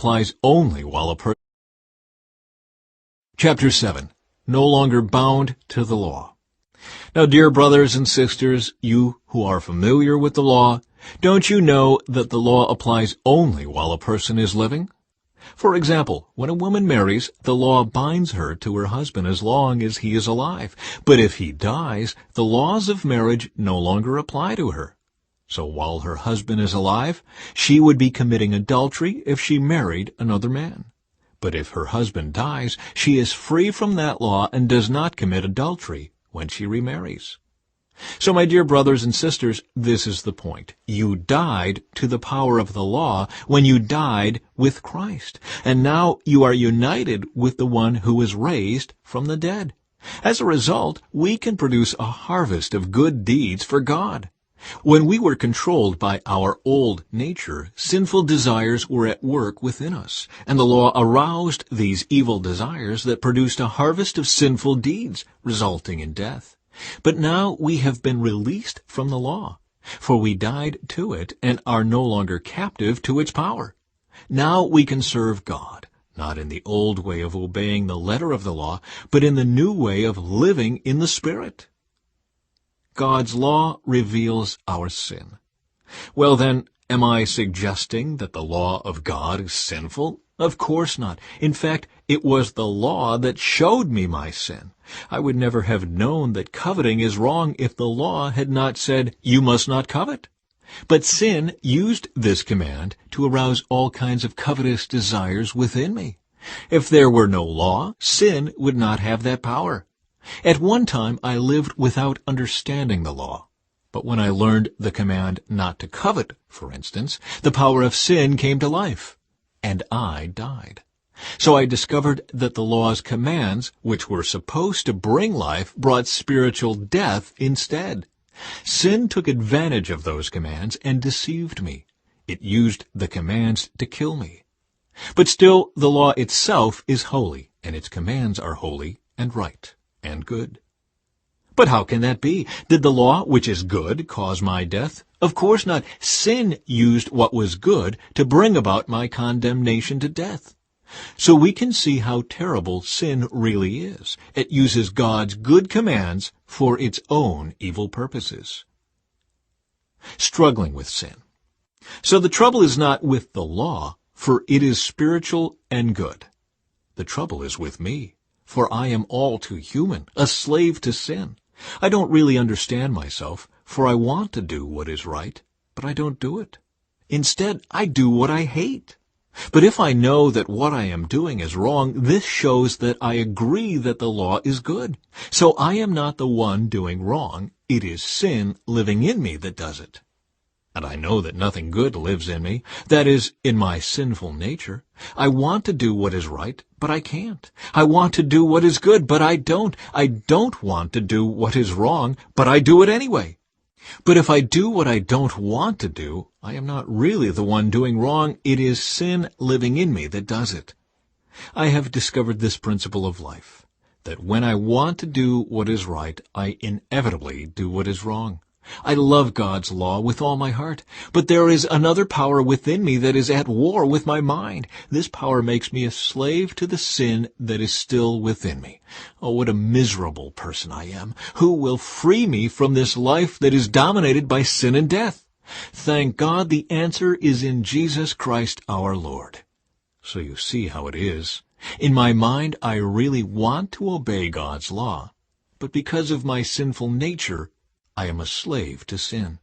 applies only while a person... Chapter 7. No longer bound to the law. Now, dear brothers and sisters, you who are familiar with the law, don't you know that the law applies only while a person is living? For example, when a woman marries, the law binds her to her husband as long as he is alive. But if he dies, the laws of marriage no longer apply to her. So while her husband is alive, she would be committing adultery if she married another man. But if her husband dies, she is free from that law and does not commit adultery when she remarries. So, my dear brothers and sisters, this is the point. You died to the power of the law when you died with Christ, and now you are united with the one who was raised from the dead. As a result, we can produce a harvest of good deeds for God. When we were controlled by our old nature, sinful desires were at work within us, and the law aroused these evil desires that produced a harvest of sinful deeds, resulting in death. But now we have been released from the law, for we died to it and are no longer captive to its power. Now we can serve God, not in the old way of obeying the letter of the law, but in the new way of living in the Spirit. God's law reveals our sin. Well then, am I suggesting that the law of God is sinful? Of course not. In fact, it was the law that showed me my sin. I would never have known that coveting is wrong if the law had not said, "You must not covet." But sin used this command to arouse all kinds of covetous desires within me. If there were no law, sin would not have that power. At one time, I lived without understanding the law. But when I learned the command not to covet, for instance, the power of sin came to life, and I died. So I discovered that the law's commands, which were supposed to bring life, brought spiritual death instead. Sin took advantage of those commands and deceived me. It used the commands to kill me. But still, the law itself is holy, and its commands are holy and right and good. But how can that be? Did the law, which is good, cause my death? Of course not. Sin used what was good to bring about my condemnation to death. So we can see how terrible sin really is. It uses God's good commands for its own evil purposes. Struggling with sin. So the trouble is not with the law, for it is spiritual and good. The trouble is with me, for I am all too human, a slave to sin. I don't really understand myself, for I want to do what is right, but I don't do it. Instead, I do what I hate. But if I know that what I am doing is wrong, this shows that I agree that the law is good. So I am not the one doing wrong. It is sin living in me that does it. And I know that nothing good lives in me, that is, in my sinful nature. I want to do what is right, but I can't. I want to do what is good, but I don't. I don't want to do what is wrong, but I do it anyway. But if I do what I don't want to do, I am not really the one doing wrong. It is sin living in me that does it. I have discovered this principle of life, that when I want to do what is right, I inevitably do what is wrong. I love God's law with all my heart, but there is another power within me that is at war with my mind. This power makes me a slave to the sin that is still within me. Oh, what a miserable person I am! Who will free me from this life that is dominated by sin and death? Thank God the answer is in Jesus Christ our Lord. So you see how it is. In my mind, I really want to obey God's law, but because of my sinful nature, I am a slave to sin.